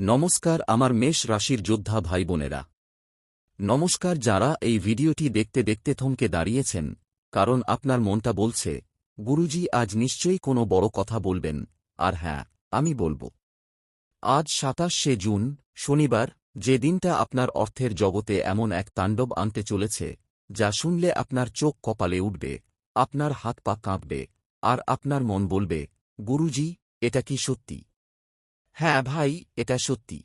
নমস্কার আমার মেষ রাশির যোদ্ধা ভাই বোনেরা। নমস্কার যারা এই ভিডিওটি দেখতে দেখতে থমকে দাঁড়িয়েছেন, কারণ আপনার মনটা বলছে গুরুজি আজ নিশ্চয়ই কোনো বড় কথা বলবেন। আর হ্যাঁ, আমি বলবো। আজ ২৭শে জুন, শনিবার, যে দিনটা আপনার অর্থের জগতে এমন এক তাণ্ডব আনতে চলেছে যা শুনলে আপনার চোখ কপালে উঠবে, আপনার হাত পা কাঁপবে, আর আপনার মন বলবে, গুরুজি, এটা কি সত্যি? হ্যাঁ ভাই, এটা সত্যি।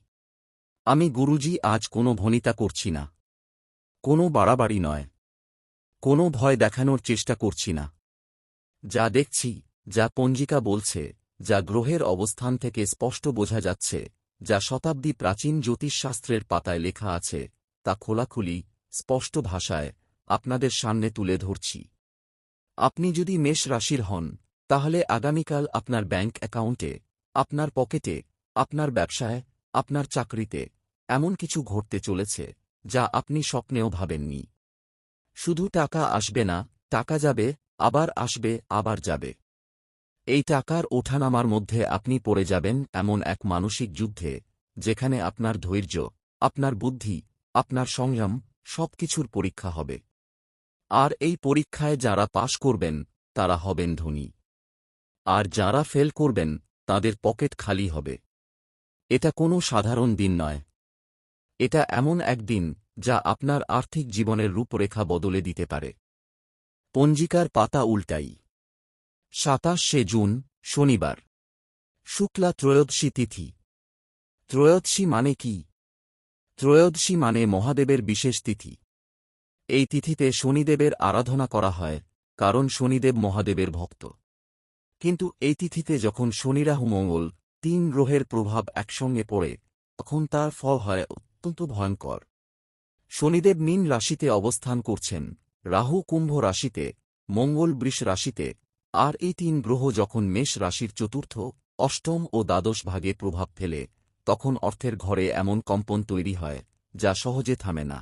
আমি গুরুজি আজ কোনো ভনিতা করছি না, কোনো বাড়াবাড়ি নয়, কোনো ভয় দেখানোর চেষ্টা করছি না। যা দেখছি, যা পঞ্জিকা বলছে, যা গ্রহের অবস্থান থেকে স্পষ্ট বোঝা যাচ্ছে, যা শতাব্দী প্রাচীন জ্যোতিষশাস্ত্রের পাতায় লেখা আছে, তা খোলাখুলি, স্পষ্ট ভাষায় আপনাদের সামনে তুলে ধরছি। আপনি যদি মেষ রাশির হন, তাহলে আগামীকাল আপনার ব্যাংক অ্যাকাউন্টে, আপনার পকেটে, আপনার ব্যবসায়, আপনার চাকরিতে এমন কিছু ঘটতে চলেছে যা আপনি স্বপ্নেও ভাবেননি। শুধু টাকা আসবে না, টাকা যাবে, আবার আসবে, আবার যাবে। এই টাকার ওঠানামার মধ্যে আপনি পড়ে যাবেন এমন এক মানসিক যুদ্ধে, যেখানে আপনার ধৈর্য, আপনার বুদ্ধি, আপনার সংযম সবকিছুর পরীক্ষা হবে। আর এই পরীক্ষায় যারা পাশ করবেন তারা হবেন ধনী। আর যারা ফেল করবেন তাদের পকেট খালি হবে। এটা কোনো সাধারণ দিন নয়। এটা এমন এক দিন যা আপনার আর্থিক জীবনের রূপরেখা বদলে দিতে পারে। পঞ্জিকার পাতা উল্টাই। ২৭শে জুন, শনিবার, শুক্লা ত্রয়োদশী তিথি। ত্রয়োদশী মানে কি? ত্রয়োদশী মানে মহাদেবের বিশেষ তিথি। এই তিথিতে শনিদেবের আরাধনা করা হয়, কারণ শনিদেব মহাদেবের ভক্ত। কিন্তু এই তিথিতে যখন শনি রাহু মঙ্গল ৩ গ্রহের প্রভাব একসঙ্গে পড়ে, তখন তার ফল হয় অত্যন্ত ভয়ঙ্কর। শনিদেব মীন রাশিতে অবস্থান করছেন, রাহু কুম্ভ রাশিতে, মঙ্গল বৃষ রাশিতে, আর এই ৩ গ্রহ যখন মেষ রাশির চতুর্থ, অষ্টম ও দ্বাদশ ভাগে প্রভাব ফেলে, তখন অর্থের ঘরে এমন কম্পন তৈরি হয় যা সহজে থামে না।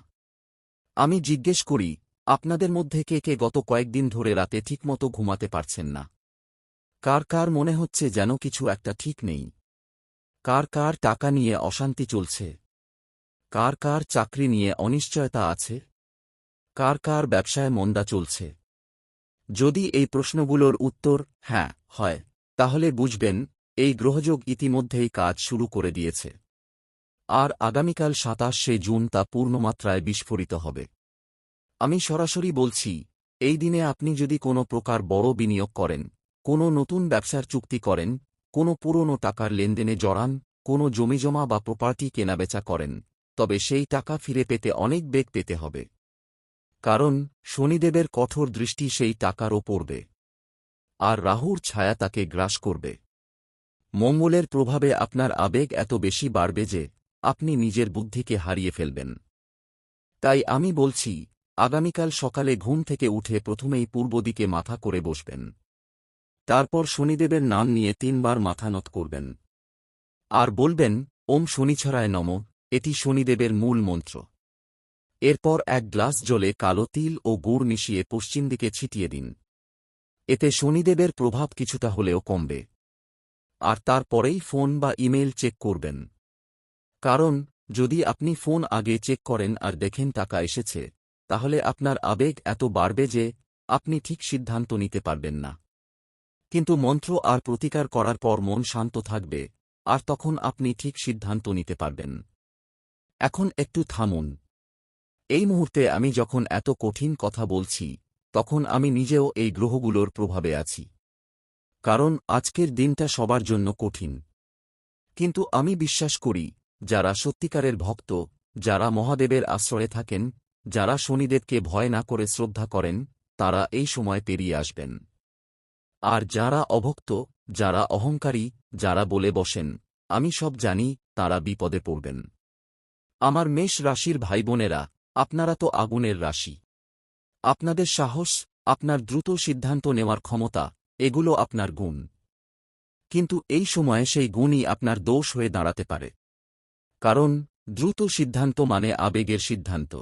আমি জিজ্ঞেস করি, আপনাদের মধ্যে কে কে গত কয়েকদিন ধরে রাতে ঠিকমতো ঘুমাতে পারছেন না? কার কার মনে হচ্ছে যেন কিছু একটা ঠিক নেই? কার কার টাকা নিয়ে অশান্তি চলছে? কার কার চাকরি নিয়ে অনিশ্চয়তা আছে? কার কার ব্যবসায় মন্দা চলছে? যদি এই প্রশ্নগুলোর উত্তর হ্যাঁ হয়, তাহলে বুঝবেন এই গ্রহযোগ ইতিমধ্যেই কাজ শুরু করে দিয়েছে। আর আগামীকাল ২৭শে জুন তা পূর্ণমাত্রায় বিস্ফোরিত হবে। আমি সরাসরি বলছি, এই দিনে আপনি যদি কোনো প্রকার বড় বিনিয়োগ করেন, কোনো নতুন ব্যবসার চুক্তি করেন, কোনো পুরনো টাকার লেনদেনে জড়ান, কোনো জমিজমা বা প্রপার্টি কেনাবেচা করেন, তবে সেই টাকা ফিরে পেতে অনেক বেগ পেতে হবে। কারণ শনিদেবের কঠোর দৃষ্টি সেই টাকারও পড়বে। আর রাহুর ছায়া তাকে গ্রাস করবে। মঙ্গলের প্রভাবে আপনার আবেগ এত বেশি বাড়বে যে আপনি নিজের বুদ্ধিকে হারিয়ে ফেলবেন। তাই আমি বলছি, আগামীকাল সকালে ঘুম থেকে উঠে প্রথমেই পূর্ব দিকে মাথা করে বসবেন। তারপর শনিদেবের নাম নিয়ে ৩ বার মাথা নত করবেন। আর বলবেন, ওম শনিছড়ায় নমঃ, এটি শনিদেবের মূল মন্ত্র। এরপর ১ গ্লাস জলে কালো তিল ও গুড় মিশিয়ে পশ্চিম দিকে ছিটিয়ে দিন। এতে শনিদেবের প্রভাব কিছুটা হলেও কমবে। আর তারপরেই ফোন বা ইমেল চেক করবেন। কারণ যদি আপনি ফোন আগে চেক করেন আর দেখেন টাকা এসেছে, তাহলে আপনার আবেগ এত বাড়বে যে আপনি ঠিক সিদ্ধান্ত নিতে পারবেন না। কিন্তু মন্ত্র আর প্রতিকার করার পর মন শান্ত থাকবে, আর তখন আপনি ঠিক সিদ্ধান্ত নিতে পারবেন। এখন একটু থামুন। এই মুহূর্তে আমি যখন এত কঠিন কথা বলছি, তখন আমি নিজেও এই গ্রহগুলোর প্রভাবে আছি। কারণ আজকের দিনটা সবার জন্য কঠিন। কিন্তু আমি বিশ্বাস করি, যারা সত্যিকারের ভক্ত, যারা মহাদেবের আশ্রয়ে থাকেন, যারা শনিদেবকে ভয় না করে শ্রদ্ধা করেন, তারা এই সময় পেরিয়ে আসবেন। আর যারা অভক্ত, যারা অহংকারী, যারা বলে বসেন আমি সব জানি, তারা বিপদে পড়বেন। আমার মেষ রাশির ভাইবোনেরা, আপনারা তো আগুনের রাশি। আপনাদের সাহস, আপনার দ্রুত সিদ্ধান্ত নেওয়ার ক্ষমতা, এগুলো আপনার গুণ। কিন্তু এই সময়ে সেই গুণই আপনার দোষ হয়ে দাঁড়াতে পারে। কারণ দ্রুত সিদ্ধান্ত মানে আবেগের সিদ্ধান্ত।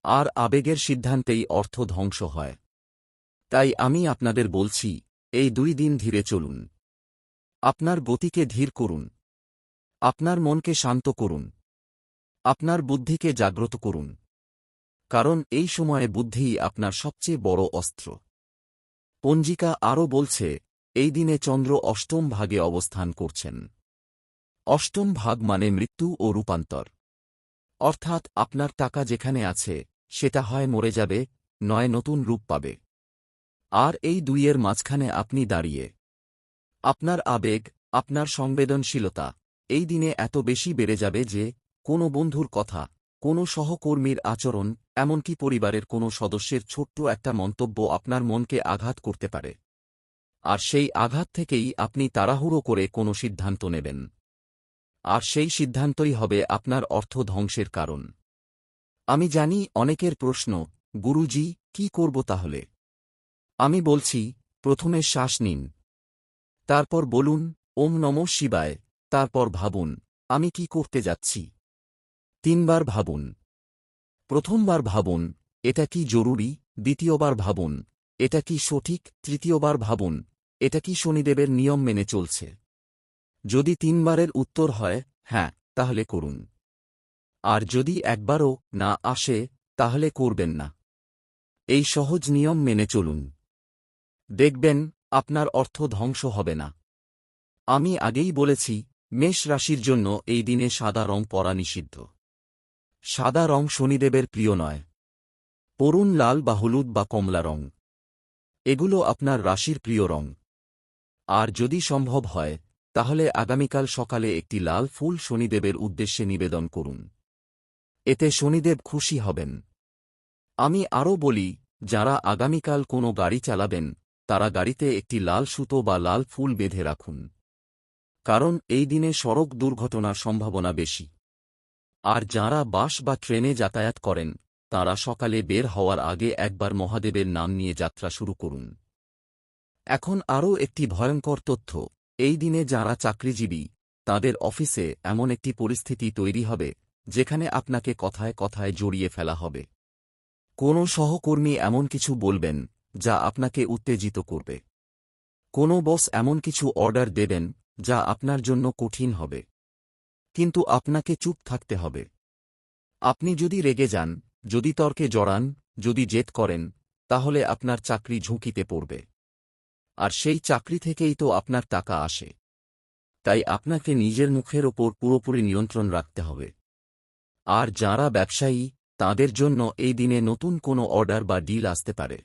আর আবেগের সিদ্ধান্তেই অর্থ ধ্বংস হয়। তাই আমি আপনাদের বলছি, এই ২ দিন ধীরে চলুন। আপনার গতিকে ধীর করুন। আপনার মনকে শান্ত করুন। আপনার বুদ্ধিকে জাগ্রত করুন। কারণ এই সময়ে বুদ্ধিই আপনার সবচেয়ে বড় অস্ত্র। পঞ্জিকা আরও বলছে, এই দিনে চন্দ্র অষ্টম ভাগে অবস্থান করছেন। অষ্টম ভাগ মানে মৃত্যু ও রূপান্তর। অর্থাৎ আপনার টাকা যেখানে আছে সেটা হয় মরে যাবে, নয় নতুন রূপ পাবে। আর এই দুইয়ের মাঝখানে আপনি দাঁড়িয়ে। আপনার আবেগ, আপনার সংবেদনশীলতা এই দিনে এত বেশি বেড়ে যাবে যে কোনো বন্ধুর কথা, কোনো সহকর্মীর আচরণ, এমনকি পরিবারের কোনো সদস্যের ছোট্ট একটা মন্তব্য আপনার মনকে আঘাত করতে পারে। আর সেই আঘাত থেকেই আপনি তাড়াহুড়ো করে কোনো সিদ্ধান্ত নেবেন। আর সেই সিদ্ধান্তই হবে আপনার অর্থ ধ্বংসের কারণ। আমি জানি অনেকের প্রশ্ন, গুরুজি, কি করব তাহলে? আমি বলছি, প্রথমে শ্বাস নিন। তারপর বলুন, ওম নমঃ শিবায়। তারপর ভাবুন, আমি কি করতে যাচ্ছি। 3 বার ভাবুন। প্রথমবার ভাবুন, এটা কি জরুরি? দ্বিতীয়বার ভাবুন, এটা কি সঠিক? তৃতীয়বার ভাবুন, এটা কি শনিদেবের নিয়ম মেনে চলছে? যদি 3 বারের উত্তর হয় হ্যাঁ, তাহলে করুন। আর যদি একবারও না আসে, তাহলে করবেন না। এই সহজ নিয়ম মেনে চলুন। দেখবেন, আপনার অর্থ ধ্বংস হবে না। আমি আগেই বলেছি, মেষ রাশির জন্য এই দিনে সাদা রং পরা নিষিদ্ধ। সাদা রং শনিদেবের প্রিয় নয়। পরুন লাল বা হলুদ বা কমলা রং। এগুলো আপনার রাশির প্রিয় রং। আর যদি সম্ভব হয়, তাহলে আগামীকাল সকালে একটি লাল ফুল শনিদেবের উদ্দেশ্যে নিবেদন করুন। এতে শনিদেব খুশি হবেন। আমি আরও বলি, যারা আগামীকাল কোনো গাড়ি চালাবেন, তারা গাড়িতে একটি লাল সুতো বা লাল ফুল বেঁধে রাখুন। কারণ এই দিনে সড়ক দুর্ঘটনার সম্ভাবনা বেশি। আর যাঁরা বাস বা ট্রেনে যাতায়াত করেন, তাঁরা সকালে বের হওয়ার আগে একবার মহাদেবের নাম নিয়ে যাত্রা শুরু করুন। এখন আরও একটি ভয়ঙ্কর তথ্য, এই দিনে যাঁরা চাকরিজীবী, তাঁদের অফিসে এমন একটি পরিস্থিতি তৈরি হবে যেখানে আপনাকে কথায় কথায় জড়িয়ে ফেলা হবে। কোনো সহকর্মী এমন কিছু বলবেন যা আপনাকে উত্তেজিত করবে। কোনো বস এমন কিছু অর্ডার দেবেন যা আপনার জন্য কঠিন হবে। কিন্তু আপনাকে চুপ থাকতে হবে। আপনি যদি রেগে যান, যদি তর্কে জড়ান, যদি জেদ করেন, তাহলে আপনার চাকরি ঝুঁকিতে পড়বে। আর সেই চাকরি থেকেই তো আপনার টাকা আসে। তাই আপনাকে নিজের মুখের ওপর পুরোপুরি নিয়ন্ত্রণ রাখতে হবে। আর যাঁরা ব্যবসায়ী, তাঁদের জন্য এই দিনে নতুন কোনো অর্ডার বা ডিল আসতে পারে।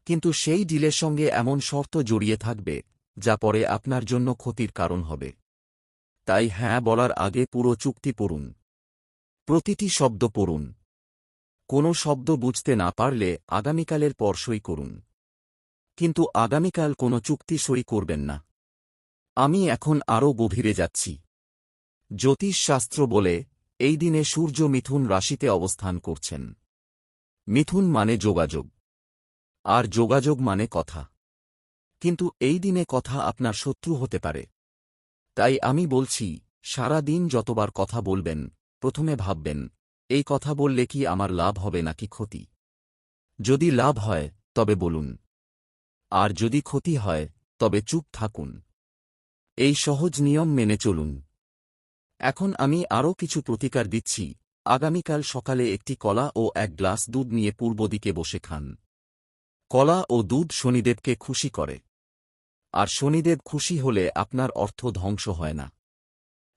কিন্তু সেই ডিলের সঙ্গে এমন শর্ত জড়িয়ে থাকবে যা পরে আপনার জন্য ক্ষতির কারণ হবে। তাই হ্যাঁ বলার আগে পুরো চুক্তি পড়ুন। প্রতিটি শব্দ পড়ুন। কোনো শব্দ বুঝতে না পারলে আগামীকালের পর সই করুন। কিন্তু আগামীকাল কোনো চুক্তি সই করবেন না। আমি এখন আরও গভীরে যাচ্ছি। জ্যোতিষশাস্ত্র বলে, এই দিনে সূর্য মিথুন রাশিতে অবস্থান করছেন। মিথুন মানে যোগাযোগ। আর যোগাযোগ মানে কথা। কিন্তু এই দিনে কথা আপনার শত্রু হতে পারে। তাই আমি বলছি, সারা দিন যতবার কথা বলবেন, প্রথমে ভাববেন, এই কথা বললে কি আমার লাভ হবে নাকি ক্ষতি? যদি লাভ হয়, তবে বলুন। আর যদি ক্ষতি হয়, তবে চুপ থাকুন। এই সহজ নিয়ম মেনে চলুন। এখন আমি আরও কিছু প্রতিকার দিচ্ছি। আগামীকাল সকালে একটি কলা ও 1 গ্লাস দুধ নিয়ে পূর্ব দিকে বসে খান। কলা ও দুধ শনিদেবকে খুশি করে। আর শনিদেব খুশি হলে আপনার অর্থ ধ্বংস হয় না।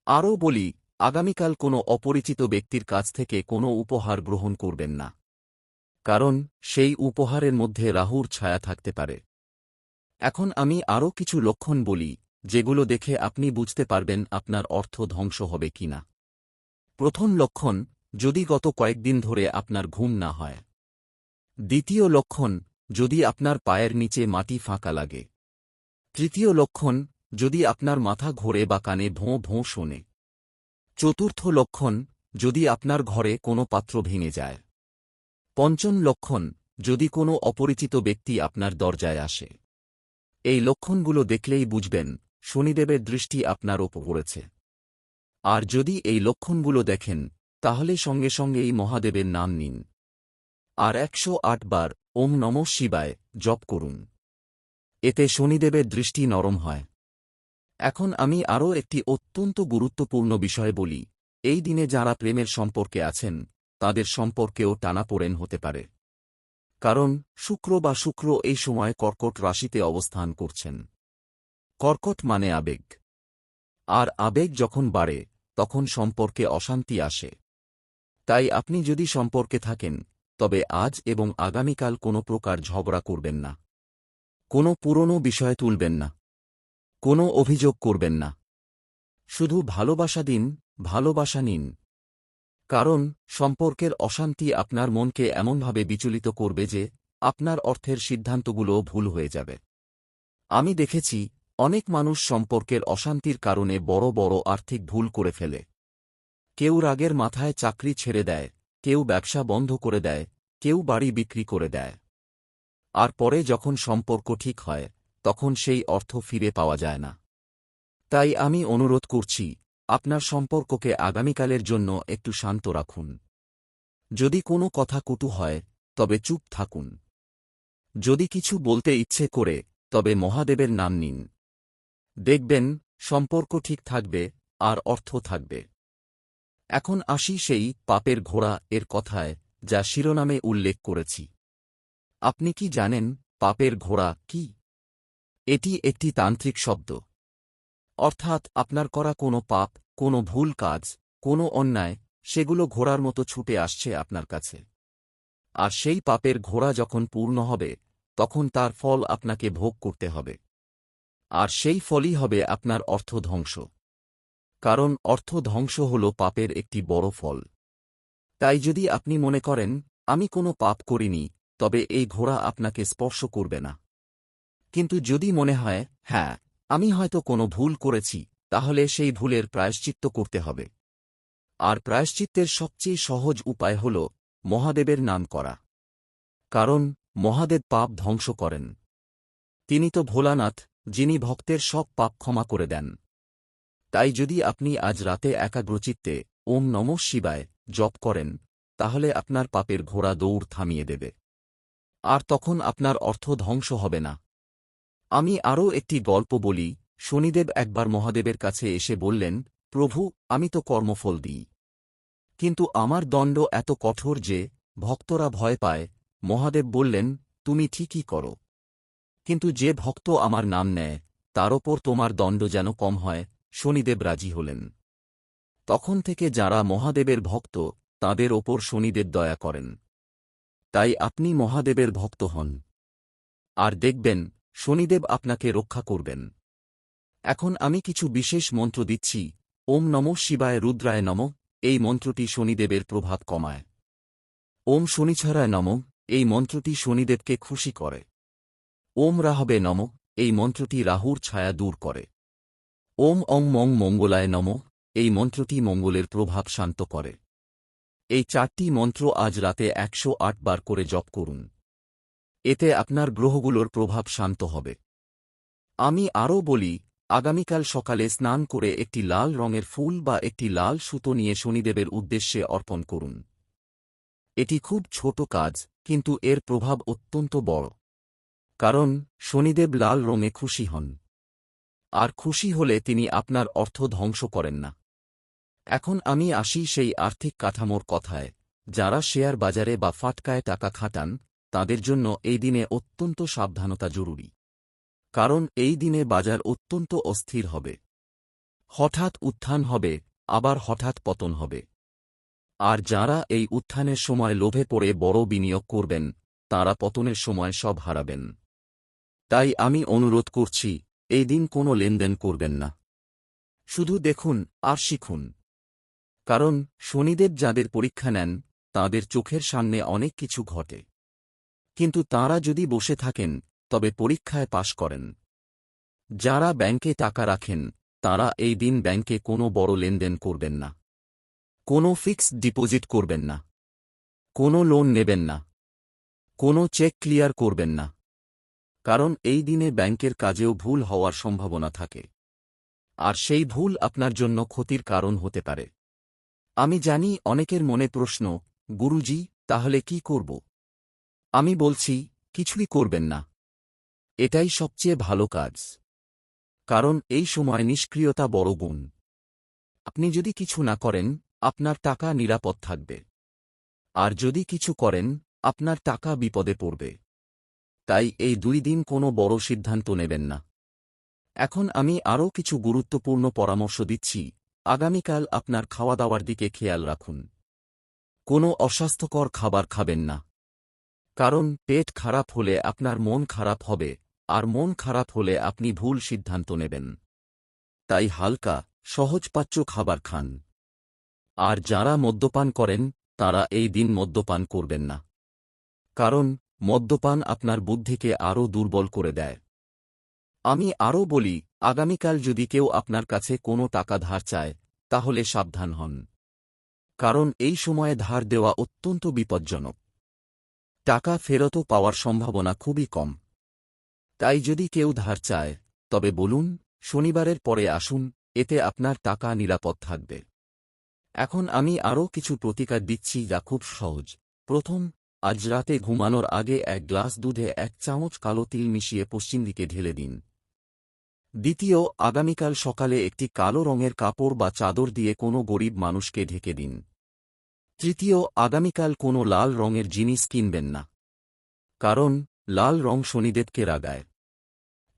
আরও বলি, আগামীকাল কোনো অপরিচিত ব্যক্তির কাছ থেকে কোনো উপহার গ্রহণ করবেন না। কারণ সেই উপহারের মধ্যে রাহুর ছায়া থাকতে পারে। এখন আমি আরও কিছু লক্ষণ বলি, যেগুলো দেখে আপনি বুঝতে পারবেন আপনার অর্থ ধ্বংস হবে কিনা। প্রথম লক্ষণ, যদি গত কয়েকদিন ধরে আপনার ঘুম না হয়। দ্বিতীয় লক্ষণ, যদি আপনার পায়ের নিচে মাটি ফাঁকা লাগে। তৃতীয় লক্ষণ, যদি আপনার মাথা ঘোরে বা কানে ভোঁ ভোঁ শোনে। চতুর্থ লক্ষণ, যদি আপনার ঘরে কোনো পাত্র ভেঙে যায়। পঞ্চম লক্ষণ, যদি কোনো অপরিচিত ব্যক্তি আপনার দরজায় আসে। এই লক্ষণগুলো দেখলেই বুঝবেন, শনিদেবের দৃষ্টি আপনার ওপর পড়েছে। আর যদি এই লক্ষণগুলো দেখেন, তাহলে সঙ্গে সঙ্গে এই মহাদেবের নাম নিন। আর 108 বার ওম নমঃ শিবায় জপ করুন। এতে শনিদেবের দৃষ্টি নরম হয়। এখন আমি আরও একটি অত্যন্ত গুরুত্বপূর্ণ বিষয় বলি। এই দিনে যারা প্রেমের সম্পর্কে আছেন তাদের সম্পর্কেও টানাপোড়েন হতে পারে। কারণ শুক্র এই সময় কর্কট রাশিতে অবস্থান করছেন। কর্কট মানে আবেগ। আর আবেগ যখন বাড়ে তখন সম্পর্কে অশান্তি আসে। তাই আপনি যদি সম্পর্কে থাকেন তবে আজ এবং আগামীকাল কোনো প্রকার ঝগড়া করবেন না। কোনো পুরনো বিষয় তুলবেন না। কোনো অভিযোগ করবেন না। শুধু ভালোবাসা দিন, ভালোবাসা নিন। কারণ সম্পর্কের অশান্তি আপনার মনকে এমনভাবে বিচলিত করবে যে আপনার অর্থের সিদ্ধান্তগুলোও ভুল হয়ে যাবে। আমি দেখেছি অনেক মানুষ সম্পর্কের অশান্তির কারণে বড় বড় আর্থিক ভুল করে ফেলে। কেউ রাগের মাথায় চাকরি ছেড়ে দেয়, কেউ ব্যবসা বন্ধ করে দেয়, কেউ বাড়ি বিক্রি করে দেয়। আর পরে যখন সম্পর্ক ঠিক হয় তখন সেই অর্থ ফিরে পাওয়া যায় না। তাই আমি অনুরোধ করছি, আপনার সম্পর্ককে আগামীকালের জন্য একটু শান্ত রাখুন। যদি কোনো কথা কটু হয় তবে চুপ থাকুন। যদি কিছু বলতে ইচ্ছে করে তবে মহাদেবের নাম নিন। দেখবেন সম্পর্ক ঠিক থাকবে আর অর্থ থাকবে। এখন আসি সেই পাপের ঘোড়া এর কথায় যা শিরোনামে উল্লেখ করেছি। আপনি কি জানেন পাপের ঘোড়া কি? এটি একটি তান্ত্রিক শব্দ। অর্থাৎ আপনার করা কোনো পাপ, কোনো ভুল কাজ, কোনো অন্যায়, সেগুলো ঘোড়ার মতো ছুটে আসছে আপনার কাছে। আর সেই পাপের ঘোড়া যখন পূর্ণ হবে তখন তার ফল আপনাকে ভোগ করতে হবে। আর সেই ফলই হবে আপনার অর্থ ধ্বংস। কারণ অর্থ ধ্বংস হল পাপের একটি বড় ফল। তাই যদি আপনি মনে করেন আমি কোনো পাপ করিনি, তবে এই ঘোড়া আপনাকে স্পর্শ করবে না। কিন্তু যদি মনে হয় হ্যাঁ, আমি হয়তো কোনো ভুল করেছি, তাহলে সেই ভুলের প্রায়শ্চিত্ত করতে হবে। আর প্রায়শ্চিত্তের সবচেয়ে সহজ উপায় হল মহাদেবের নাম করা। কারণ মহাদেব পাপ ধ্বংস করেন। তিনি তো ভোলানাথ, যিনি ভক্তের সব পাপ ক্ষমা করে দেন। তাই যদি আপনি আজ রাতে একাগ্রচিত্তে ওম নমঃ শিবায় জপ করেন, তাহলে আপনার পাপের ঘোড়া দৌড় থামিয়ে দেবে। আর তখন আপনার অর্থ ধ্বংস হবে না। আমি আরও একটি গল্প বলি। শনিদেব একবার মহাদেবের কাছে এসে বললেন, প্রভু, আমি তো কর্মফল দিই, কিন্তু আমার দণ্ড এত কঠোর যে ভক্তরা ভয় পায়। মহাদেব বললেন, তুমি ঠিকই করো, কিন্তু যে ভক্ত আমার নাম নেয় তার ওপর তোমার দণ্ড যেন কম হয়। শনিদেব রাজি হলেন। তখন থেকে যারা মহাদেবের ভক্ত তাদের ওপর শনিদেব দয়া করেন। তাই আপনি মহাদেবের ভক্ত হন, আর দেখবেন শনিদেব আপনাকে রক্ষা করবেন। এখন আমি কিছু বিশেষ মন্ত্র দিচ্ছি। ওম নমঃ শিবায় রুদ্রায় নমঃ, এই মন্ত্রটি শনিদেবের প্রভাব কমায়। ওম শনিছরায় নমঃ, এই মন্ত্রটি শনিদেবকে খুশি করে। ওম রাহবে নমঃ, এই মন্ত্রটি রাহুর ছায়া দূর করে। ওম অং মং মঙ্গলায় নমঃ, এই মন্ত্রটি মঙ্গলের প্রভাব শান্ত করে। এই 4টি মন্ত্র আজ রাতে 108 বার করে জপ করুন। এতে আপনার গ্রহগুলোর প্রভাব শান্ত হবে। আমি আরও বলি, আগামীকাল সকালে স্নান করে একটি লাল রঙের ফুল বা একটি লাল সুতো নিয়ে শনিদেবের উদ্দেশ্যে অর্পণ করুন। এটি খুব ছোট কাজ, কিন্তু এর প্রভাব অত্যন্ত বড়। কারণ শনিদেব লাল রঙে খুশি হন। আর খুশি হলে তিনি আপনার অর্থ ধ্বংস করেন না। এখন আমি আসি সেই আর্থিক কাঠামোর কথায়। যারা শেয়ার বাজারে বা ফাটকায় টাকা খাটান তাদের জন্য এই দিনে অত্যন্ত সাবধানতা জরুরি। কারণ এই দিনে বাজার অত্যন্ত অস্থির হবে। হঠাৎ উত্থান হবে, আবার হঠাৎ পতন হবে। আর যারা এই উত্থানের সময় লোভে পড়ে বড় বিনিয়োগ করবেন তাঁরা পতনের সময় সব হারাবেন। তাই আমি অনুরোধ করছি, এই দিন কোনো লেনদেন করবেন না। শুধু দেখুন আর শিখুন। কারণ শনিদেব যাদের পরীক্ষা নেন তাঁদের চোখের সামনে অনেক কিছু ঘটে। কিন্তু তাঁরা যদি বসে থাকেন তবে পরীক্ষায় পাশ করেন। যারা ব্যাংকে টাকা রাখেন তাঁরা এই দিন ব্যাংকে কোনো বড় লেনদেন করবেন না। কোনো ফিক্সড ডিপোজিট করবেন না। কোনো লোন নেবেন না। কোনো চেক ক্লিয়ার করবেন না। কারণ এই দিনে ব্যাংকের কাজেও ভুল হওয়ার সম্ভাবনা থাকে। আর সেই ভুল আপনার জন্য ক্ষতির কারণ হতে পারে। আমি জানি অনেকের মনে প্রশ্ন, গুরুজি, তাহলে কি করব? আমি বলছি, কিছুই করবেন না। এটাই সবচেয়ে ভালো কাজ। কারণ এই সময় নিষ্ক্রিয়তা বড় গুণ। আপনি যদি কিছু না করেন, আপনার টাকা নিরাপদ থাকবে। আর যদি কিছু করেন, আপনার টাকা বিপদে পড়বে। তাই এই 2 দিন কোনো বড় সিদ্ধান্ত নেবেন না। এখন আমি আরও কিছু গুরুত্বপূর্ণ পরামর্শ দিচ্ছি। আগামীকাল আপনার খাওয়া দাওয়ার দিকে খেয়াল রাখুন। কোনো অস্বাস্থ্যকর খাবার খাবেন না। কারণ পেট খারাপ হলে আপনার মন খারাপ হবে, আর মন খারাপ হলে আপনি ভুল সিদ্ধান্ত নেবেন। তাই হালকা, সহজপাচ্য খাবার খান। আর যারা মদ্যপান করেন, তারা এই দিন মদ্যপান করবেন না। কারণ মদ্যপান আপনার বুদ্ধিকে আরও দুর্বল করে দেয়। আমি আরও বলি, আগামীকাল যদি কেউ আপনার কাছে কোনো টাকা ধার চায়, তাহলে সাবধান হন। কারণ এই সময়ে ধার দেওয়া অত্যন্ত বিপজ্জনক। টাকা ফেরতও পাওয়ার সম্ভাবনা খুবই কম। তাই যদি কেউ ধার চায়, তবে বলুন, শনিবারের পরে আসুন, এতে আপনার টাকা নিরাপদ থাকবে। এখন আমি আরও কিছু প্রতিকার দিচ্ছি যা খুব সহজ। প্রথম, আজ রাতে ঘুমানোর আগে 1 গ্লাস দুধে 1 চামচ কালো তিল মিশিয়ে পশ্চিম দিকে ঢেলে দিন। দ্বিতীয়, আগামীকাল সকালে একটি কালো রঙের কাপড় বা চাদর দিয়ে কোনো গরিব মানুষকে ঢেকে দিন। তৃতীয়, আগামীকাল কোনো লাল রঙের জিনিস কিনবেন না। কারণ লাল রং শনিদেবকে রাগায়।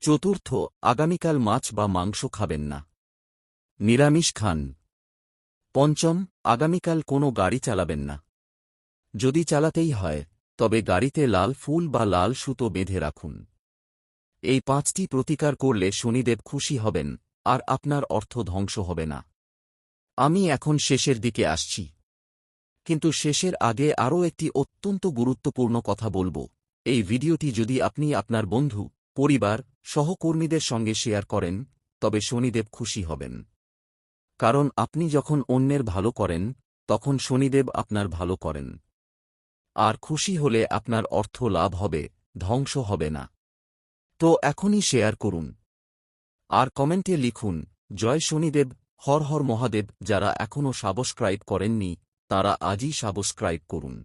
চতুর্থ, আগামীকাল মাছ বা মাংস খাবেন না। নিরামিষ খান। পঞ্চম, আগামীকাল কোনো গাড়ি চালাবেন না। যদি চালাতেই হয়, তবে গাড়িতে লাল ফুল বা লাল সুতো বেঁধে রাখুন। এই 5টি প্রতিকার করলে শনিদেব খুশি হবেন, আর আপনার অর্থ ধ্বংস হবে না। আমি এখন শেষের দিকে আসছি। কিন্তু শেষের আগে আরও একটি অত্যন্ত গুরুত্বপূর্ণ কথা বলব। এই ভিডিওটি যদি আপনি আপনার বন্ধু, পরিবার, সহকর্মীদের সঙ্গে শেয়ার করেন, তবে শনিদেব খুশি হবেন। কারণ আপনি যখন অন্যের ভালো করেন, তখন শনিদেব আপনার ভালো করেন। আর খুশি হলে আপনার অর্থ লাভ হবে, ধ্বংস হবে না। তো এখনই শেয়ার করুন। আর কমেন্টে লিখুন, জয় শনিদেব, হর হর মহাদেব। যারা এখনও সাবস্ক্রাইব করেননি, তারা আজই সাবস্ক্রাইব করুন।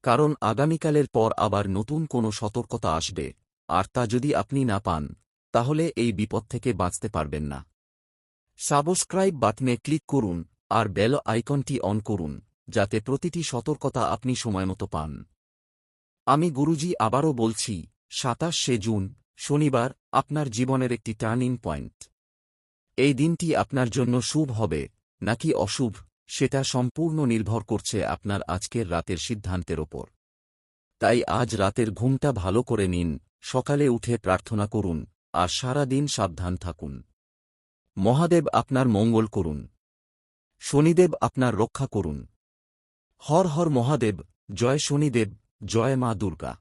কারণ আগামীকালের পর আবার নতুন কোনো সতর্কতা আসবে, আর তা যদি আপনি না পান, তাহলে এই বিপদ থেকে বাঁচতে পারবেন না। সাবস্ক্রাইব বাটনে ক্লিক করুন, আর বেল আইকনটি অন করুন, যাতে প্রতিটি সতর্কতা আপনি সময়মতো পান। আমি গুরুজি আবারও বলছি, 27শে জুন, শনিবার, আপনার জীবনের একটি টার্নিং পয়েন্ট। এই দিনটি আপনার জন্য শুভ হবে নাকি অশুভ, সেটা সম্পূর্ণ নির্ভর করছে আপনার আজকের রাতের সিদ্ধান্তের ওপর। তাই আজ রাতের ঘুমটা ভালো করে নিন, সকালে উঠে প্রার্থনা করুন, আর সারা দিন সাবধান থাকুন। মহাদেব আপনার মঙ্গল করুন। শনিদেব আপনার রক্ষা করুন। হর হর মহাদেব, জয় শনিদেব, জয় মা দুর্গা।